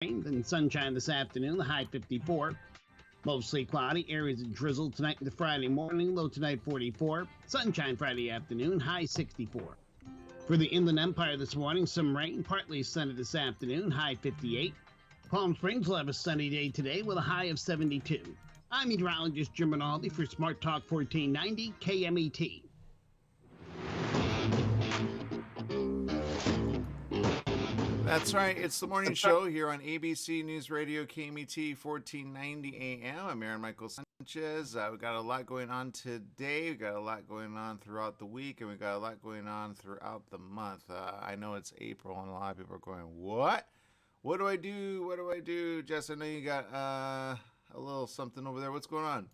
Then sunshine this afternoon, the high 54. Mostly cloudy, areas of drizzle tonight into Friday morning, low tonight 44. Sunshine Friday afternoon, high 64. For the Inland Empire this morning, some rain, partly sunny this afternoon, high 58. Palm Springs will have a sunny day today with a high of 72. I'm meteorologist Jim Rinaldi for Smart Talk 1490 KMET. That's right. It's the morning show here on ABC News Radio KMET 1490 AM. I'm Aaron Michael Sanchez. We've got a lot going on today. We've got a lot going on throughout the week, and we've got a lot going on throughout the month. I know it's April, and a lot of people are going, what? What do I do? What do I do? Jess, I know you got a little something over there. What's going on?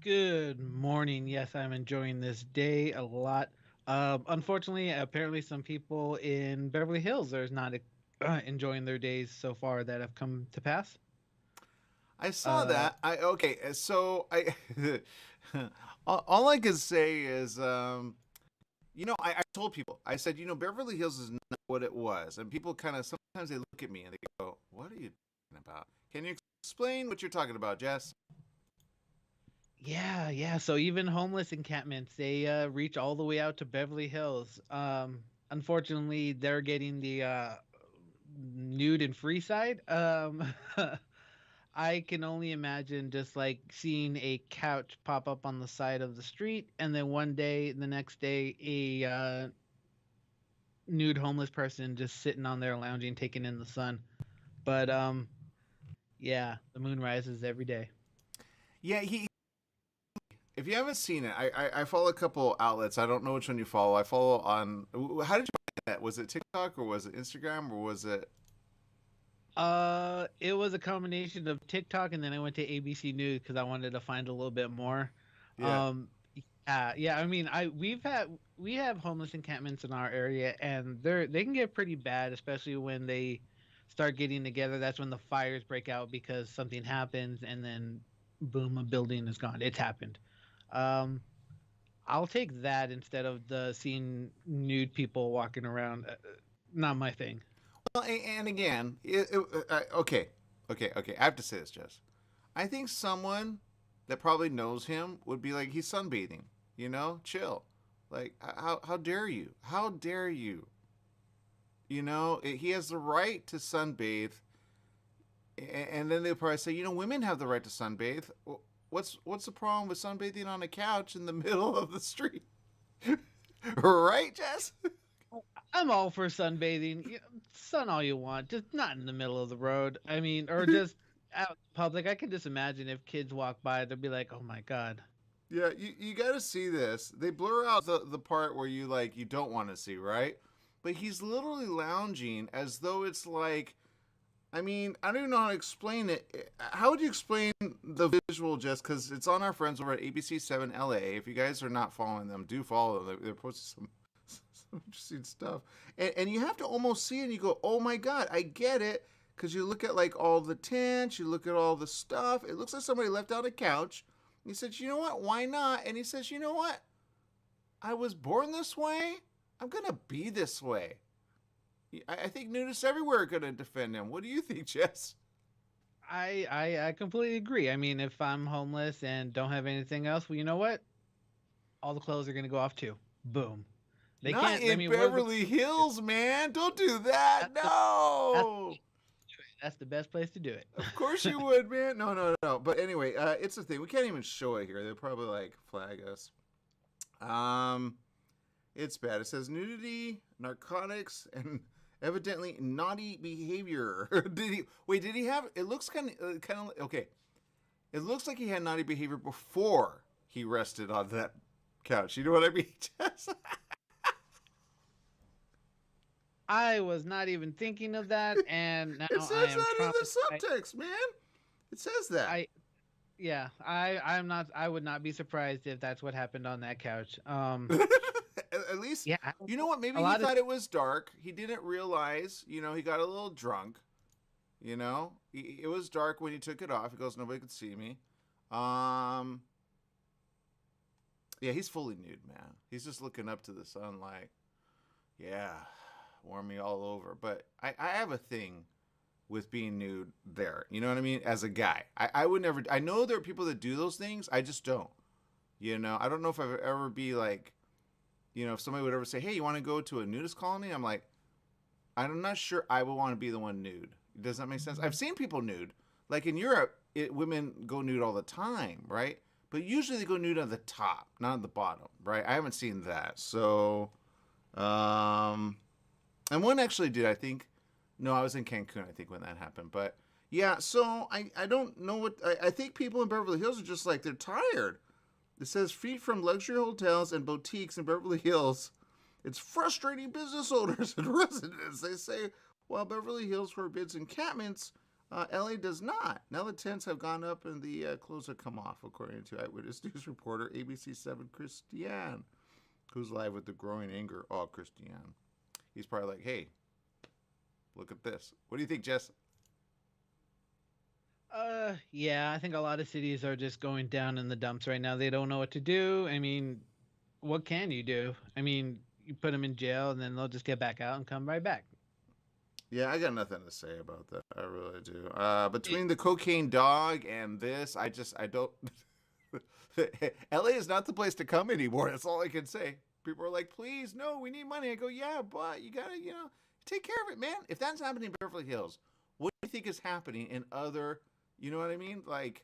Good morning. Yes, I'm enjoying this day a lot. Unfortunately, apparently some people in Beverly Hills are not enjoying their days so far that have come to pass. I saw that. So all I can say is, I told people, I said, Beverly Hills is not what it was, and people kind of sometimes they look at me and they go, "What are you talking about? Can you explain what you're talking about, Jess?" Yeah. So even homeless encampments, they reach all the way out to Beverly Hills. Unfortunately, they're getting the nude and free side. I can only imagine just like seeing a couch pop up on the side of the street, and then the next day, a nude homeless person just sitting on there lounging, taking in the sun. But yeah, the moon rises every day. Yeah, if you haven't seen it, I follow a couple outlets. I don't know which one you follow. I follow on. How did you find that? Was it TikTok or was it Instagram or was it? It was a combination of TikTok and then I went to ABC News because I wanted to find a little bit more. Yeah. Yeah. I mean, we have homeless encampments in our area, and they can get pretty bad, especially when they start getting together. That's when the fires break out because something happens, and then boom, a building is gone. It's happened. Um, I'll take that instead of the seeing nude people walking around. Not my thing. Well, and again, okay. I have to say this, Jess. I think someone that probably knows him would be like, he's sunbathing. Chill. Like, how dare you? How dare you? He has the right to sunbathe. And then they'll probably say, women have the right to sunbathe. What's the problem with sunbathing on a couch in the middle of the street? Right, Jess? I'm all for sunbathing. Sun all you want, just not in the middle of the road. I mean, or just out in public. I can just imagine if kids walk by, they'll be like, "Oh my god." Yeah, you got to see this. They blur out the part where you don't want to see, right? But he's literally lounging as though it's like, I mean, I don't even know how to explain it. How would you explain the visual, Jess? Because it's on our friends over at ABC7 LA. If you guys are not following them, do follow them. They're posting some interesting stuff. And you have to almost see it and you go, oh my God, I get it. Because you look at like all the tents, you look at all the stuff. It looks like somebody left out a couch. He said, you know what? Why not? And he says, you know what? I was born this way. I'm going to be this way. I think nudists everywhere are going to defend him. What do you think, Jess? I completely agree. I mean, if I'm homeless and don't have anything else, well, you know what? All the clothes are gonna go off too. Boom. They Not can't. in Beverly Hills, man. Don't do that. No. That's the best place to do it. Of course you would, man. No. But anyway, it's the thing. We can't even show it here. They'll probably flag us. It's bad. It says nudity, narcotics, and evidently naughty behavior. Did he have? It looks kind of okay. It looks like he had naughty behavior before he rested on that couch. You know what I mean, Jess? I was not even thinking of that, and now it says I am that in the subtext, man. It says that. I'm not. I would not be surprised if that's what happened on that couch. At least, yeah. You know what? Maybe he thought it was dark. He didn't realize. He got a little drunk. It was dark when he took it off. He goes, nobody could see me. Yeah, he's fully nude, man. He's just looking up to the sun like, yeah, warm me all over. But I have a thing with being nude there. You know what I mean? As a guy, I would never. I know there are people that do those things. I just don't. You know, I don't know if I would ever be like, you know, if somebody would ever say, "Hey, you want to go to a nudist colony?" I'm like, I'm not sure I would want to be the one nude. Does that make sense? I've seen people nude. Like in Europe, women go nude all the time, right? But usually they go nude on the top, not on the bottom, right? I haven't seen that. So, and one actually did, I think. No, I was in Cancun, I think, when that happened. But yeah, so I don't know what, I think people in Beverly Hills are just like, they're tired. It says feet from luxury hotels and boutiques in Beverly Hills. It's frustrating business owners and residents. They say, while Beverly Hills forbids encampments, LA does not. Now the tents have gone up and the clothes have come off, according to Eyewitness News reporter ABC 7 Christian, who's live with the growing anger. Oh, Christian. He's probably like, hey, look at this. What do you think, Jess? Yeah, I think a lot of cities are just going down in the dumps right now. They don't know what to do. I mean, what can you do? I mean, you put them in jail and then they'll just get back out and come right back. Yeah, I got nothing to say about that. I really do. Between the cocaine dog and this, I don't. LA is not the place to come anymore. That's all I can say. People are like, please, no, we need money. I go, yeah, but you gotta, take care of it, man. If that's happening in Beverly Hills, what do you think is happening in other, you know what I mean? Like,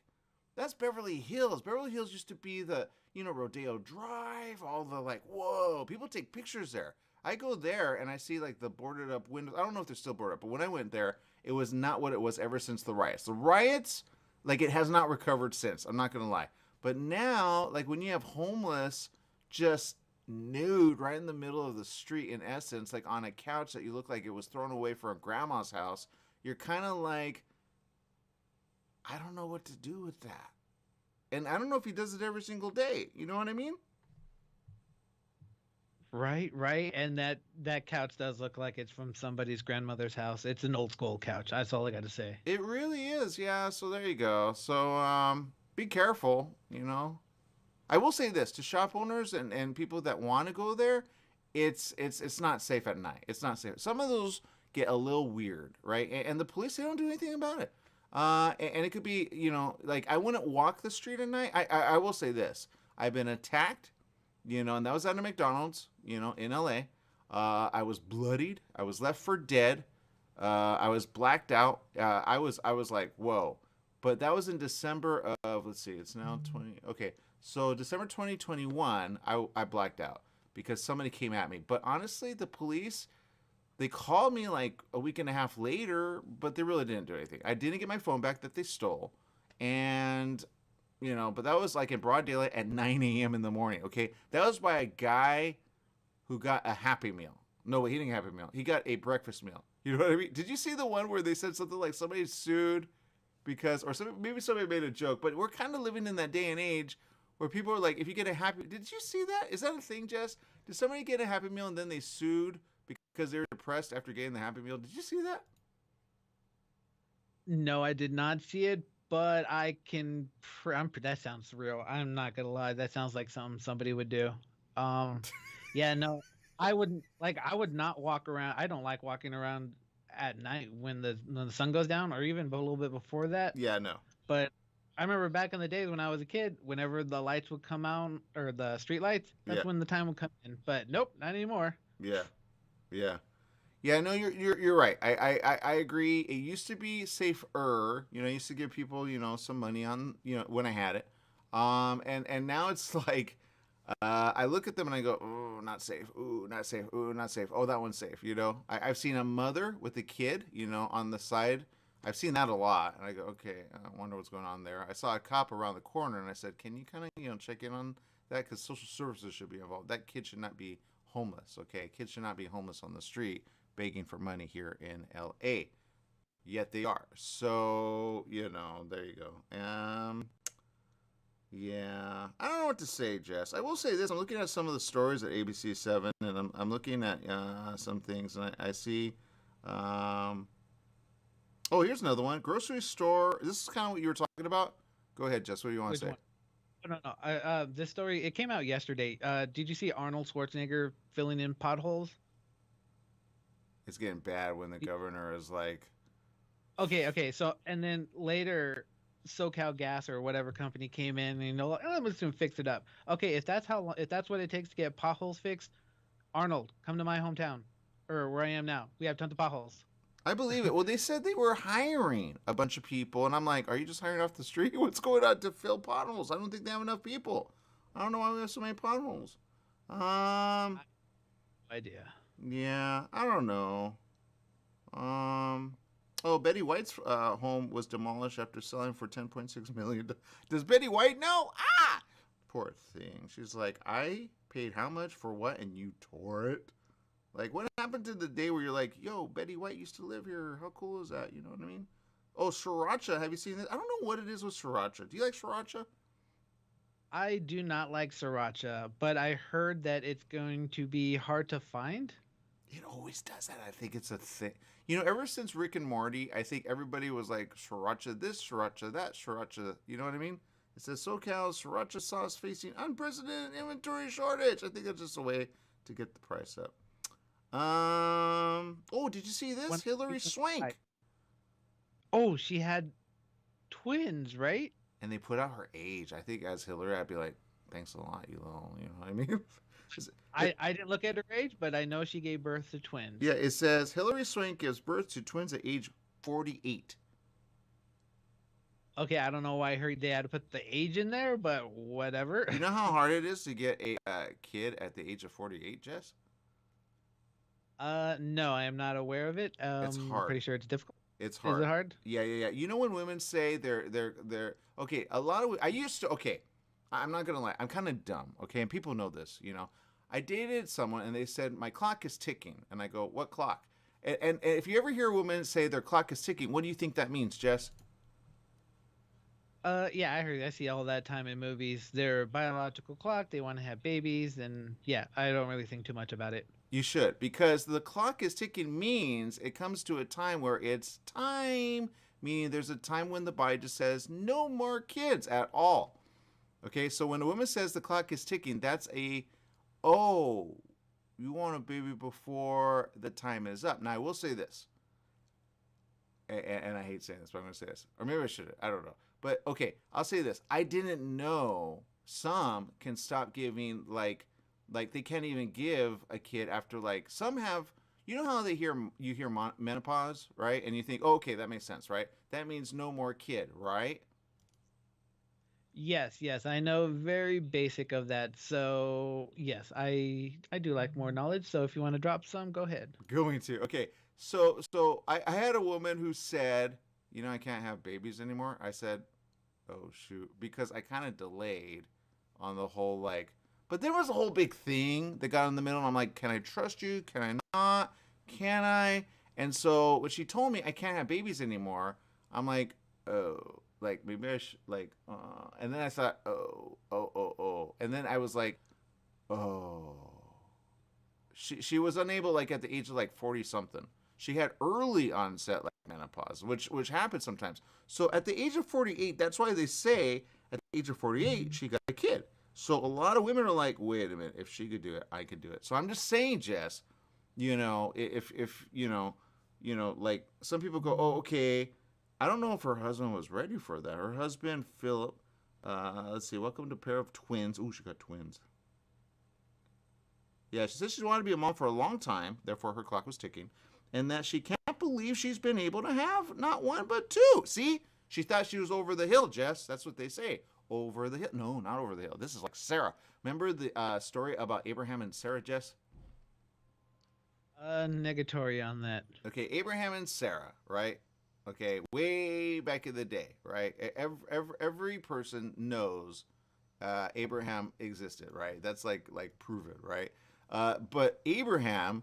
that's Beverly Hills. Beverly Hills used to be the, Rodeo Drive, all the like, whoa, people take pictures there. I go there and I see like the boarded up windows. I don't know if they're still boarded up, but when I went there, it was not what it was ever since the riots. The riots, like, it has not recovered since. I'm not going to lie. But now, like, when you have homeless just nude right in the middle of the street, in essence, like on a couch that you look like it was thrown away from a grandma's house, you're kind of like, I don't know what to do with that. And I don't know if he does it every single day. You know what I mean? Right. And that couch does look like it's from somebody's grandmother's house. It's an old school couch. That's all I got to say. It really is. Yeah. So there you go. So be careful. I will say this to shop owners and people that want to go there. It's not safe at night. It's not safe. Some of those get a little weird, right? And the police, they don't do anything about it. And it could be, like, I wouldn't walk the street at night. I will say this. I've been attacked, and that was at a McDonald's, in LA. I was bloodied. I was left for dead. I was blacked out. I was like, whoa. But that was in December of, let's see, it's now 20. Okay. So December 2021, I blacked out because somebody came at me. But honestly, the police, they called me like a week and a half later, but they really didn't do anything. I didn't get my phone back that they stole. And, but that was like in broad daylight at 9 a.m. in the morning, okay? That was by a guy who got a Happy Meal. No, he didn't get a Happy Meal. He got a breakfast meal. You know what I mean? Did you see the one where they said something like somebody sued because, or maybe somebody made a joke, but we're kind of living in that day and age where people are like, if you get a Happy, did you see that? Is that a thing, Jess? Did somebody get a Happy Meal and then they sued because they were depressed after getting the Happy Meal? Did you see that? No, I did not see it, but I can. That sounds real. I'm not gonna lie. That sounds like something somebody would do. Yeah, no, I wouldn't. Like, I would not walk around. I don't like walking around at night when the sun goes down, or even a little bit before that. Yeah, no. But I remember back in the days when I was a kid, whenever the lights would come out, or the street lights, that's when the time would come in. But nope, not anymore. Yeah. No, you're right. I agree. It used to be safer. I used to give people some money on when I had it. And now it's like I look at them and I go, oh, not safe. Ooh, not safe. Ooh, not safe. Oh, that one's safe. I've seen a mother with a kid on the side. I've seen that a lot, and I go, okay, I wonder what's going on there. I saw a cop around the corner, and I said, can you kind of check in on that, because social services should be involved. That kid should not be homeless. Okay, kids should not be homeless on the street begging for money here in LA, yet they are. So there you go. Yeah, I don't know what to say, Jess. I will say this: I'm looking at some of the stories at ABC 7, and I'm looking at some things, and I see. Oh, here's another one. Grocery store. This is kind of what you were talking about. Go ahead, Jess. What do you want to say? One? No. This story, it came out yesterday. Did you see Arnold Schwarzenegger filling in potholes? It's getting bad when the governor is like, Okay. So and then later, SoCal Gas or whatever company came in and like, oh, I'm just gonna fix it up. Okay, if that's what it takes to get potholes fixed, Arnold, come to my hometown, or where I am now. We have tons of potholes. I believe it. Well, they said they were hiring a bunch of people, and I'm like, are you just hiring off the street? What's going on to fill potholes? I don't think they have enough people. I don't know why we have so many potholes. Idea. Yeah, I don't know. Oh, Betty White's home was demolished after selling for 10.6 million. Does Betty White know? Ah, poor thing. She's like, I paid how much for what, and you tore it. Like, what happened to the day where you're like, yo, Betty White used to live here? How cool is that? You know what I mean? Oh, sriracha. Have you seen this? I don't know what it is with sriracha. Do you like sriracha? I do not like sriracha, but I heard that it's going to be hard to find. It always does that. I think it's a thing. You know, ever since Rick and Morty, I think everybody was like, sriracha this, sriracha that, sriracha. You know what I mean? It says SoCal sriracha sauce facing unprecedented inventory shortage. I think that's just a way to get the price up. Oh, did you see this? Hillary Swank. Oh, she had twins, right? And they put out her age. I think as Hillary, I'd be like, thanks a lot, you know what I mean? I didn't look at her age, but I know she gave birth to twins. Yeah, it says Hillary Swank gives birth to twins at age 48. Okay, I don't know why they had to put the age in there, but whatever. You know how hard it is to get a kid at the age of 48, Jess? No, I am not aware of it. It's hard. I'm pretty sure it's difficult. It's hard. Is it hard? Yeah. You know when women say they're okay. A lot of I used to okay. I'm not gonna lie. I'm kind of dumb. Okay, and people know this. You know, I dated someone and they said my clock is ticking, and I go, what clock? And if you ever hear a woman say their clock is ticking, what do you think that means, Jess? Yeah, I heard. I see all that time in movies. Their biological clock. They want to have babies, and yeah, I don't really think too much about it. You should, because the clock is ticking means it comes to a time where it's time, meaning there's a time when the body just says no more kids at all. Okay, so when a woman says the clock is ticking, that's oh, you want a baby before the time is up. Now, I will say this, and I hate saying this, but I'm going to say this. Or maybe I shouldn't. I don't know. But, okay, I'll say this. I didn't know some can stop giving, like they can't even give a kid after, like, some have, you know how you hear menopause, right? And you think, oh, okay, that makes sense, right? That means no more kid, right? Yes, I know very basic of that. So yes, I do like more knowledge. So if you want to drop some, go ahead. Going to. Okay. So I had a woman who said, you know, I can't have babies anymore. I said, oh shoot, because I kind of delayed on the whole, like, but there was a whole big thing that got in the middle, and I'm like, can I trust you? Can I not? Can I? And so when she told me I can't have babies anymore, I'm like, oh, like maybe I should, like, and then I thought, oh, and then I was like, oh, she was unable, like at the age of like 40 something. She had early onset like menopause, which happens sometimes. So at the age of 48, that's why they say at the age of 48 she got a kid. So a lot of women are like, wait a minute, if she could do it, I could do it. So I'm just saying, Jess, you know, if you know, like some people go, oh, okay. I don't know if her husband was ready for that. Her husband, Philip, let's see, welcome to a pair of twins. Ooh, she got twins. Yeah, she said she wanted to be a mom for a long time, therefore her clock was ticking, and that she can't believe she's been able to have not one but two. See? She thought she was over the hill, Jess. That's what they say. Over the hill. No, not over the hill. This is like Sarah. Remember the story about Abraham and Sarah, Jess? Negatory on that. Okay, Abraham and Sarah, right? Okay, way back in the day, right? Every person knows Abraham existed, right? That's like proven, right? But Abraham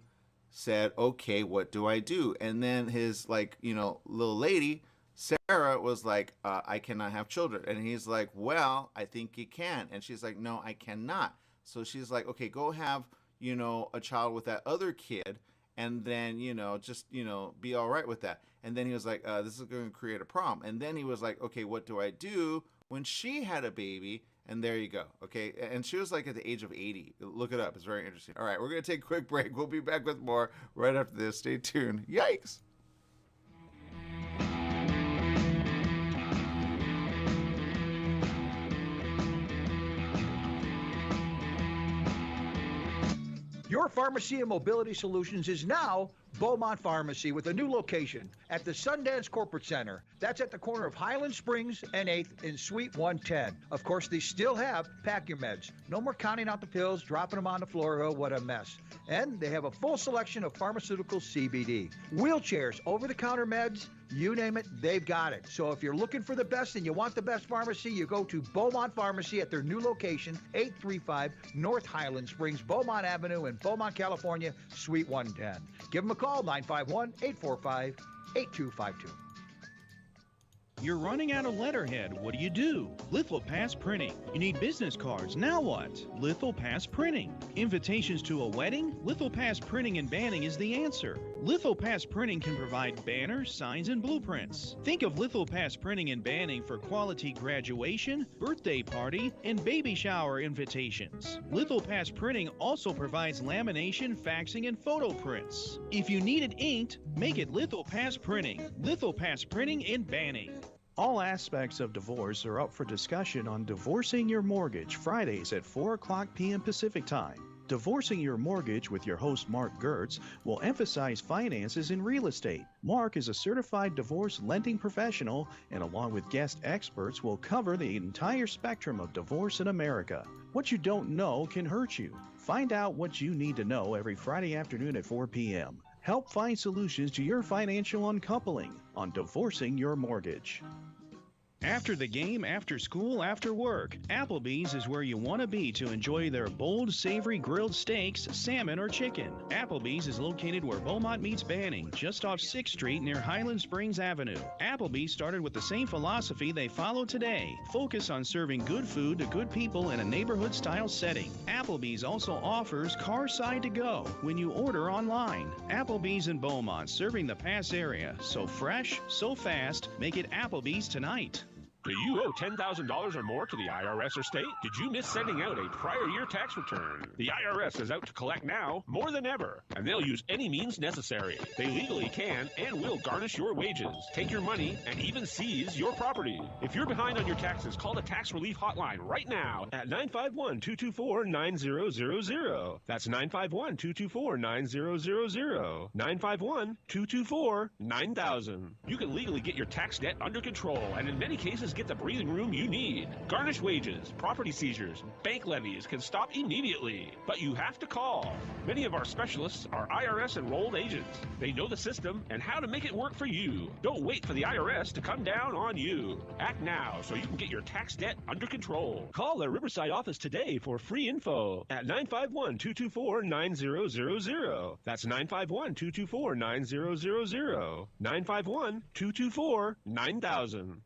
said, okay, what do I do? And then his, like, you know, little lady, Sarah, was like, I cannot have children. And he's like, well, I think you can. And she's like, no, I cannot. So she's like, okay, go have, you know, a child with that other kid. And then, you know, just, you know, be all right with that. And then he was like, this is going to create a problem. And then he was like, okay, what do I do when she had a baby? And there you go. Okay. And she was like at the age of 80. Look it up. It's very interesting. All right. We're going to take a quick break. We'll be back with more right after this. Stay tuned. Yikes. Your pharmacy and mobility solutions is now Beaumont Pharmacy with a new location at the Sundance Corporate Center. That's at the corner of Highland Springs and 8th in Suite 110. Of course, they still have Pack Your Meds. No more counting out the pills, dropping them on the floor. Oh, what a mess. And they have a full selection of pharmaceutical CBD. Wheelchairs, over-the-counter meds, you name it, they've got it. So if you're looking for the best and you want the best pharmacy, you go to Beaumont Pharmacy at their new location, 835 North Highland Springs, Beaumont Avenue in Beaumont, California, Suite 110. Give them a call, 951-845-8252. You're running out of letterhead. What do? Lithopass Printing. You need business cards. Now what? Lithopass Printing. Invitations to a wedding? Lithopass Printing and Banning is the answer. Lithopass Printing can provide banners, signs, and blueprints. Think of Lithopass Printing and Banning for quality graduation, birthday party, and baby shower invitations. Lithopass Printing also provides lamination, faxing, and photo prints. If you need it inked, make it Lithopass Printing. Lithopass Printing and Banning. All aspects of divorce are up for discussion on Divorcing Your Mortgage, Fridays at 4 o'clock p.m. Pacific Time. Divorcing Your Mortgage with your host Mark Gertz will emphasize finances in real estate. Mark is a certified divorce lending professional and along with guest experts will cover the entire spectrum of divorce in America. What you don't know can hurt you. Find out what you need to know every Friday afternoon at 4 p.m. Help find solutions to your financial uncoupling on Divorcing Your Mortgage. After the game, after school, after work, Applebee's is where you want to be to enjoy their bold, savory grilled steaks, salmon, or chicken. Applebee's is located where Beaumont meets Banning, just off 6th Street near Highland Springs Avenue. Applebee's started with the same philosophy they follow today. Focus on serving good food to good people in a neighborhood-style setting. Applebee's also offers car side to go when you order online. Applebee's in Beaumont, serving the Pass area. So fresh, so fast, make it Applebee's tonight. Do you owe $10,000 or more to the IRS or state? Did you miss sending out a prior year tax return? The IRS is out to collect now more than ever, and they'll use any means necessary. They legally can and will garnish your wages, take your money, and even seize your property. If you're behind on your taxes, call the Tax Relief Hotline right now at 951-224-9000. That's 951-224-9000. 951-224-9000. You can legally get your tax debt under control, and in many cases, get the breathing room you need. Garnished wages, property seizures, bank levies can stop immediately, but you have to call. Many of our specialists are IRS enrolled agents. They know the system and how to make it work for you. Don't wait for the IRS to come down on you. Act now so you can get your tax debt under control. Call the Riverside office today for free info at 951-224-9000. That's 951-224-9000. 951-224-9000.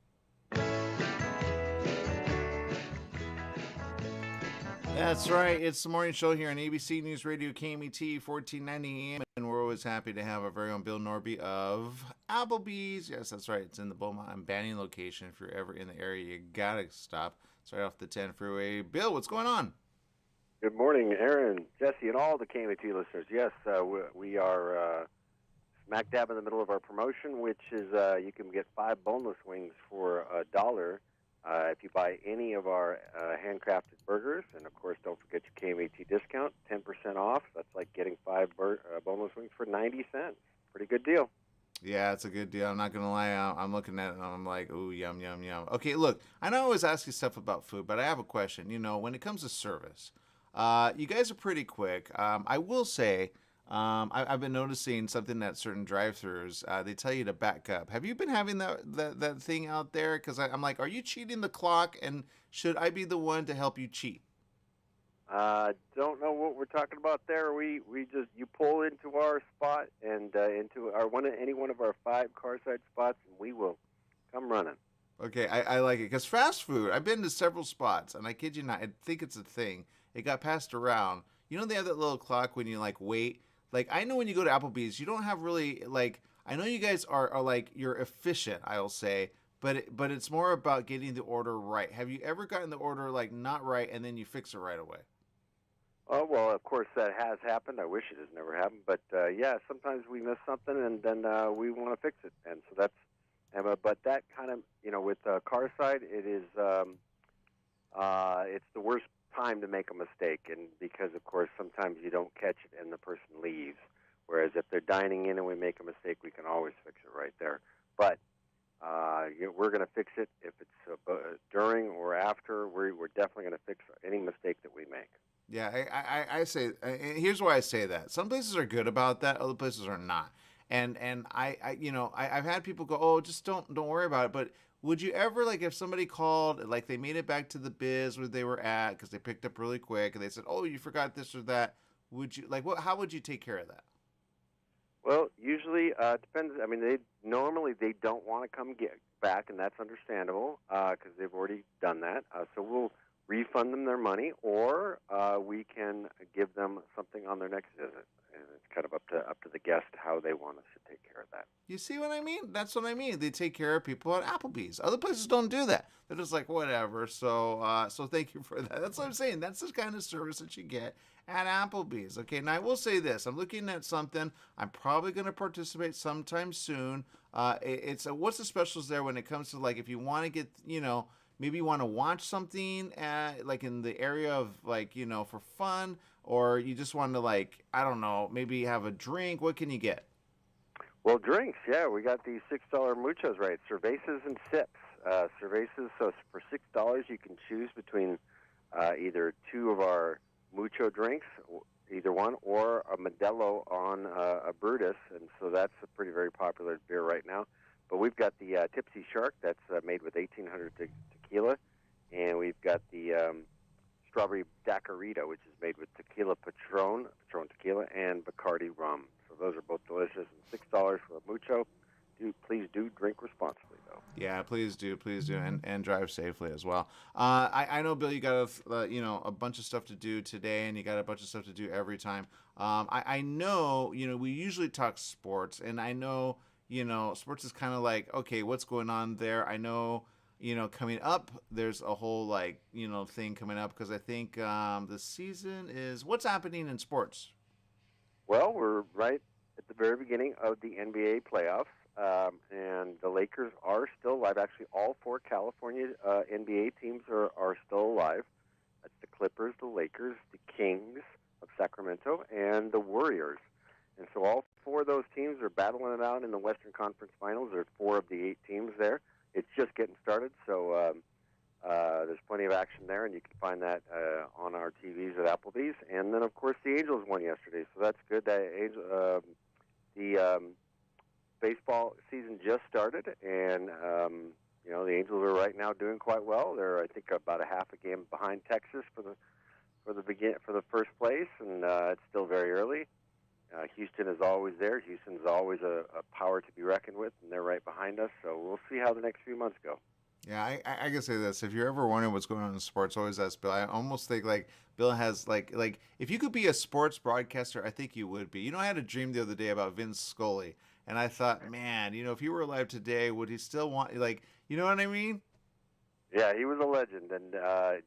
That's right. It's the morning show here on ABC News Radio KMET 1490 AM, and we're always happy to have our very own Bill Norby of Applebee's. Yes, that's right. It's in the Beaumont and Banning location. If you're ever in the area, you gotta stop. It's right off the 10 freeway. Bill, what's going on? Good morning, Aaron, Jesse, and all the KMET listeners. Yes, we are smack dab in the middle of our promotion, which is you can get 5 boneless wings for $1. If you buy any of our handcrafted burgers, and of course, don't forget your KMAT discount, 10% off. That's like getting 5 boneless wings for 90 cents. Pretty good deal. Yeah, it's a good deal. I'm not going to lie. I'm looking at it and I'm like, ooh, yum, yum, yum. Okay, look, I know I always ask you stuff about food, but I have a question. You know, when it comes to service, you guys are pretty quick. I will say, I've been noticing something at certain drive-thrus. They tell you to back up. Have you been having that thing out there? Because I'm like, are you cheating the clock? And should I be the one to help you cheat? Don't know what we're talking about there. We just, you pull into our spot and into our any one of our 5 car side spots, and we will come running. Okay, I like it because fast food. I've been to several spots, and I kid you not, I think it's a thing. It got passed around. You know, they have that little clock when you like wait. Like, I know when you go to Applebee's, you don't have really, like, I know you guys are like, you're efficient, I'll say, but it's more about getting the order right. Have you ever gotten the order, like, not right, and then you fix it right away? Oh, well, of course, that has happened. I wish it has never happened. But, yeah, sometimes we miss something, and then we want to fix it. And so that's, but that kind of, you know, with car side, it is, it's the worst time to make a mistake, and because, of course, sometimes you don't catch it and the person leaves. Whereas if they're dining in and we make a mistake, we can always fix it right there. But we're going to fix it if it's during or after. We're definitely going to fix any mistake that we make. Yeah, I say, here's why I say that. Some places are good about that, other places are not. And I've had people go, oh, just don't worry about it. But would you ever, like, if somebody called, like they made it back to the biz where they were at because they picked up really quick and they said, oh, you forgot this or that, would you, like, how would you take care of that? Well, usually it depends. I mean, they don't want to come get back, and that's understandable because they've already done that. So we'll refund them their money, or we can give them something on their next visit. And it's kind of up to the guest how they want us to take care of that. You see what I mean? That's what I mean. They take care of people at Applebee's. Other places don't do that. They're just like, whatever. So thank you for that. That's what I'm saying. That's the kind of service that you get at Applebee's. Okay, now I will say this. I'm looking at something. I'm probably going to participate sometime soon. It's what's the specials there when it comes to, like, if you want to get, maybe you want to watch something like in the area of, like, for fun, or you just want to, like, I don't know, maybe have a drink. What can you get? Well, drinks, yeah. We got these $6 muchos, right? Cervezas and sips. Cervezas, so for $6 you can choose between either two of our mucho drinks, either one, or a Modelo on a Brutus, and so that's a very popular beer right now. But we've got the Tipsy Shark that's made with 1800 tequila, and we've got the Strawberry Daiquirita, which is made with tequila Patron tequila, and Bacardi rum. So those are both delicious, and $6 for a mucho. Please do drink responsibly, though. Yeah, please do, and drive safely as well. I know, Bill, you got a bunch of stuff to do today, and you got a bunch of stuff to do every time. I know, we usually talk sports, and I know, sports is kind of like, okay, what's going on there? I know, coming up, there's a whole, like, thing coming up, because I think the season is, what's happening in sports? Well, we're right at the very beginning of the NBA playoffs. And the Lakers are still alive. Actually, all four California NBA teams are still alive. That's the Clippers, the Lakers, the Kings of Sacramento, and the Warriors. And so all four of those teams are battling it out in the Western Conference Finals. There's 4 of the 8 teams there. It's just getting started, so there's plenty of action there, and you can find that on our TVs at Applebee's. And then, of course, the Angels won yesterday, so that's good. The baseball season just started, and the Angels are right now doing quite well. They're, I think, about a half a game behind Texas for the first place, and it's still very early. Houston is always there. Houston's always a power to be reckoned with, and they're right behind us. So we'll see how the next few months go. Yeah, I can say this. If you're ever wondering what's going on in sports, always ask Bill. I almost think, like, Bill has, like if you could be a sports broadcaster, I think you would be. I had a dream the other day about Vince Scully, and I thought, man, if he were alive today, would he still want, like, you know what I mean? Yeah, he was a legend, and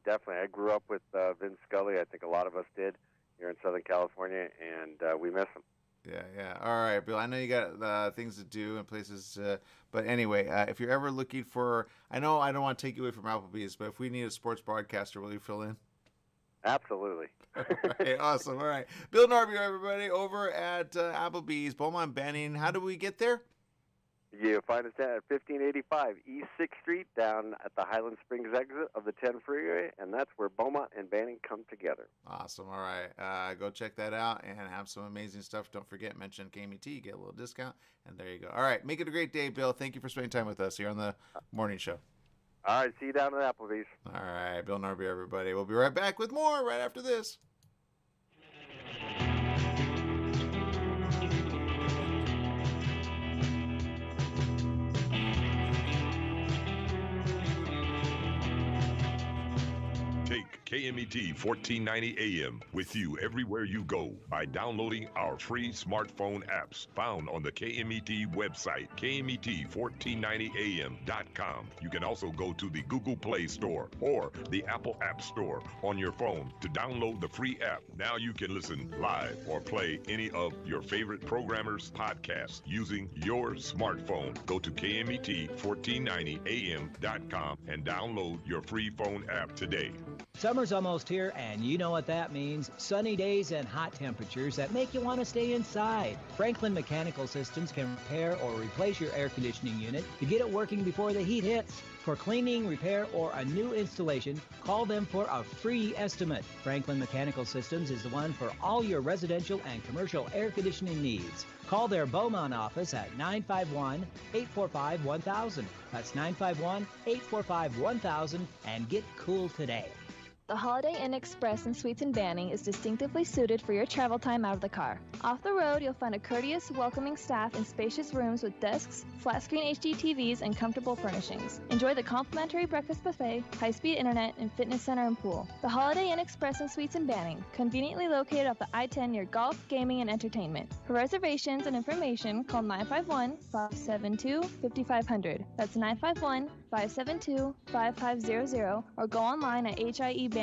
definitely. I grew up with Vince Scully. I think a lot of us did here in Southern California, and we miss him. Yeah. All right, Bill. I know you got things to do and places, but anyway, if you're ever looking for, I know I don't want to take you away from Applebee's, but if we need a sports broadcaster, will you fill in? Absolutely. All right, awesome. All right, Bill Narbio, everybody, over at Applebee's, Beaumont Benning. How do we get there? You find us at 1585 East 6th Street, down at the Highland Springs exit of the 10 freeway, and that's where Beaumont and Banning come together. Awesome. All right. Go check that out and have some amazing stuff. Don't forget, mention KMET, get a little discount, and there you go. All right. Make it a great day, Bill. Thank you for spending time with us here on the morning show. All right. See you down at Applebee's. All right. Bill Narbio, everybody. We'll be right back with more right after this. KMET 1490 AM with you everywhere you go by downloading our free smartphone apps found on the KMET website, KMET1490am.com. You can also go to the Google Play Store or the Apple App Store on your phone to download the free app. Now you can listen live or play any of your favorite programmers' podcasts using your smartphone. Go to KMET1490am.com and download your free phone app today. Summer Summer's almost here, and you know what that means. Sunny days and hot temperatures that make you want to stay inside. Franklin Mechanical Systems can repair or replace your air conditioning unit to get it working before the heat hits. For cleaning, repair, or a new installation, call them for a free estimate. Franklin Mechanical Systems is the one for all your residential and commercial air conditioning needs. Call their Beaumont office at 951-845-1000. That's 951-845-1000 and get cool today. The Holiday Inn Express and Suites in Banning is distinctively suited for your travel time out of the car. Off the road, you'll find a courteous, welcoming staff in spacious rooms with desks, flat-screen HD TVs, and comfortable furnishings. Enjoy the complimentary breakfast buffet, high-speed internet, and fitness center and pool. The Holiday Inn Express and Suites in Banning, conveniently located off the I-10 near golf, gaming, and entertainment. For reservations and information, call 951-572-5500. That's 951-572-5500, or go online at hiebanning.com.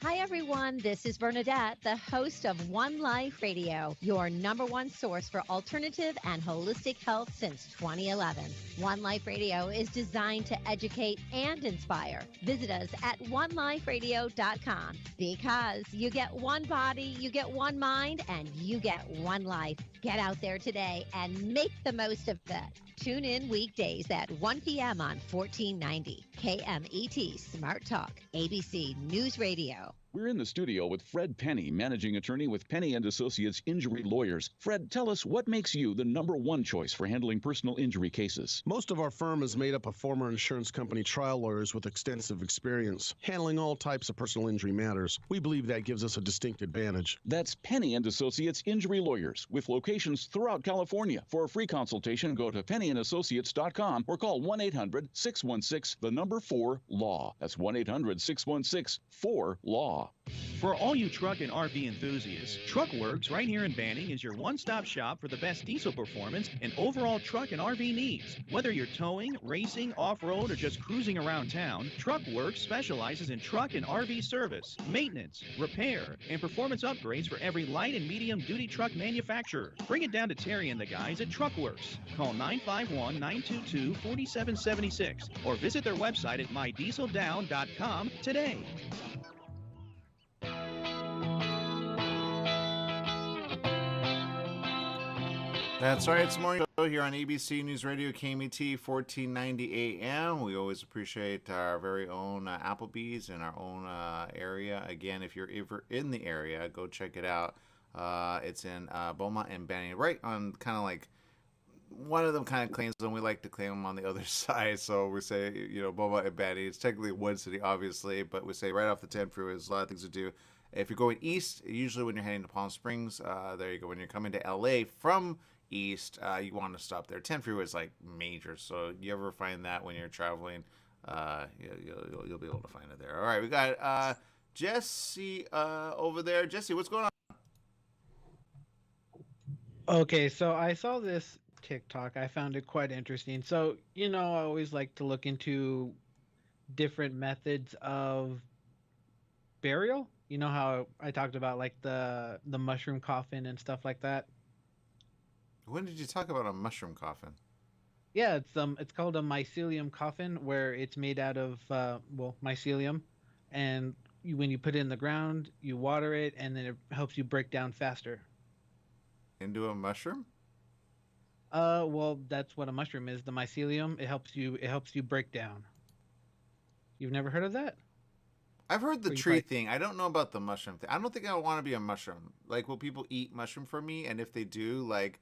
Hi everyone, this is Bernadette, the host of One Life Radio, your #1 source for alternative and holistic health since 2011. One Life Radio is designed to educate and inspire. Visit us at oneliferadio.com because you get one body, you get one mind, and you get one life. Get out there today and make the most of it. Tune in weekdays at 1 p.m. on 1490 KMET Smart Talk, ABC News Radio. We're in the studio with Fred Penny, managing attorney with Penny and Associates Injury Lawyers. Fred, tell us what makes you the #1 choice for handling personal injury cases. Most of our firm is made up of former insurance company trial lawyers with extensive experience handling all types of personal injury matters. We believe that gives us a distinct advantage. That's Penny and Associates Injury Lawyers with locations throughout California. For a free consultation, go to pennyandassociates.com or call 1-800-616-4-LAW. That's 1-800-616-4-LAW. For all you truck and RV enthusiasts, Truckworks right here in Banning is your one-stop shop for the best diesel performance and overall truck and RV needs. Whether you're towing, racing, off-road, or just cruising around town, Truckworks specializes in truck and RV service, maintenance, repair, and performance upgrades for every light and medium-duty truck manufacturer. Bring it down to Terry and the guys at Truckworks. Call 951-922-4776 or visit their website at mydieseldown.com today. That's right. It's morning show here on ABC News Radio, KMET 1490 AM. We always appreciate our very own Applebee's in our own area. Again, if you're ever in the area, go check it out. It's in Beaumont and Banning, right on kind of like one of them kind of claims them. We like to claim them on the other side. So we say, Beaumont and Banning. It's technically one city, obviously, but we say right off the 10 freeway. There's a lot of things to do. If you're going east, usually when you're heading to Palm Springs, there you go. When you're coming to LA from east, you want to stop there. 10 freeway is like major, so you ever find that when you're traveling, you'll be able to find it there. All right, we got Jesse over there. Jesse, what's going on? Okay, so I saw this TikTok. I found it quite interesting. So, I always like to look into different methods of burial. You know how I talked about like the mushroom coffin and stuff like that? When did you talk about a mushroom coffin? Yeah, it's called a mycelium coffin, where it's made out of mycelium, and when you put it in the ground, you water it, and then it helps you break down faster. Into a mushroom? Well, that's what a mushroom is. The mycelium, it helps you break down. You've never heard of that? I've heard the tree thing. I don't know about the mushroom thing. I don't think I want to be a mushroom. Like, will people eat mushroom for me? And if they do, like,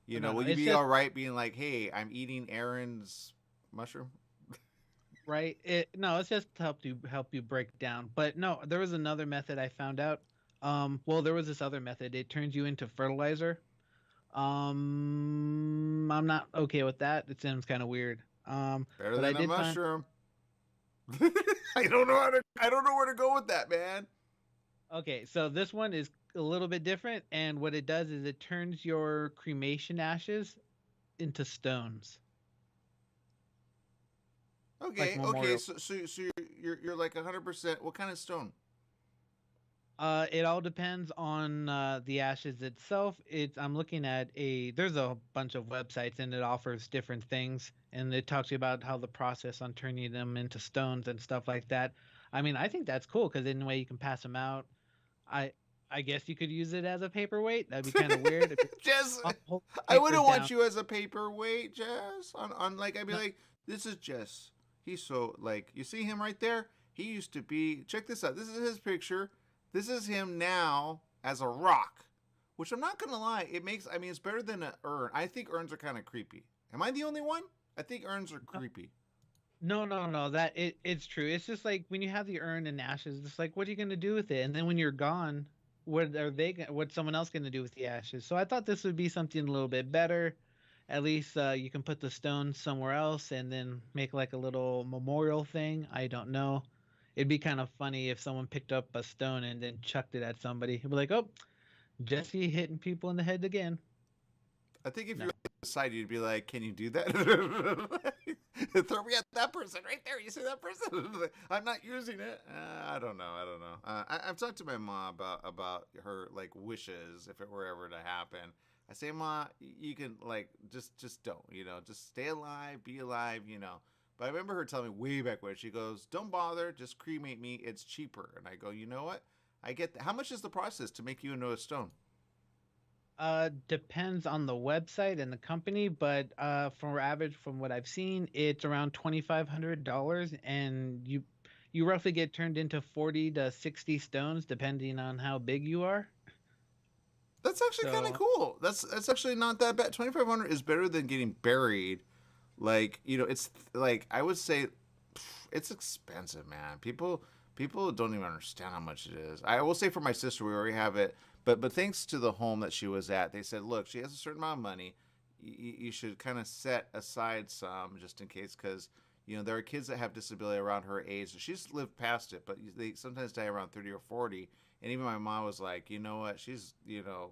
will you be all right being like, hey, I'm eating Aaron's mushroom? Right. It's just to help you break down. But no, there was another method I found out. There was this other method. It turns you into fertilizer. I'm not okay with that. It seems kind of weird. Better than a mushroom. I don't know where to go with that, man. Okay, so this one is a little bit different, and what it does is it turns your cremation ashes into stones. Okay, so you're like 100%. What kind of stone? It all depends on the ashes itself. I'm looking at there's a bunch of websites, and it offers different things, and it talks to you about how the process on turning them into stones and stuff like that. I mean, I think that's cool because in a way you can pass them out. I I guess you could use it as a paperweight. That'd be kind of weird. Jess, Hold I wouldn't papers want down. you as a paperweight, Jess. On like, I'd be No, like, this is Jess. He's so like, you see him right there? He used to be. Check this out. This is his picture. This is him now as a rock. Which I'm not gonna lie, it makes. I mean, it's better than an urn. I think urns are kind of creepy. Am I the only one? I think urns are creepy. no. It's true. It's just like when you have the urn and ashes. It's like, what are you gonna do with it? And then when you're gone, what's someone else gonna do with the ashes? So I thought this would be something a little bit better. At least you can put the stone somewhere else and then make like a little memorial thing. I don't know. It'd be kind of funny if someone picked up a stone and then chucked it at somebody. It'd be like, oh, Jesse hitting people in the head again. I think if No. you were on the side, you'd be like, "Can you do that? Throw me at that person right there. You see that person? I'm not using it. I don't know. I've talked to my mom about her like wishes if it were ever to happen. I say, Ma, you can like just don't, just stay alive, be alive, But I remember her telling me way back when she goes, "Don't bother, just cremate me. It's cheaper." And I go, you know what? I get that. How much is the process to make you into a stone? Depends on the website and the company, but from what I've seen, it's around $2,500, and you roughly get turned into 40 to 60 stones, depending on how big you are. That's actually kind of So cool. That's actually not that bad. 2,500 is better than getting buried. Like, it's like I would say it's expensive, man. People don't even understand how much it is. I will say for my sister, we already have it, but thanks to the home that she was at, they said, look, she has a certain amount of money. You should kind of set aside some just in case, because there are kids that have disability around her age. So she's lived past it, but they sometimes die around 30 or 40. And even my mom was like, you know what? She's,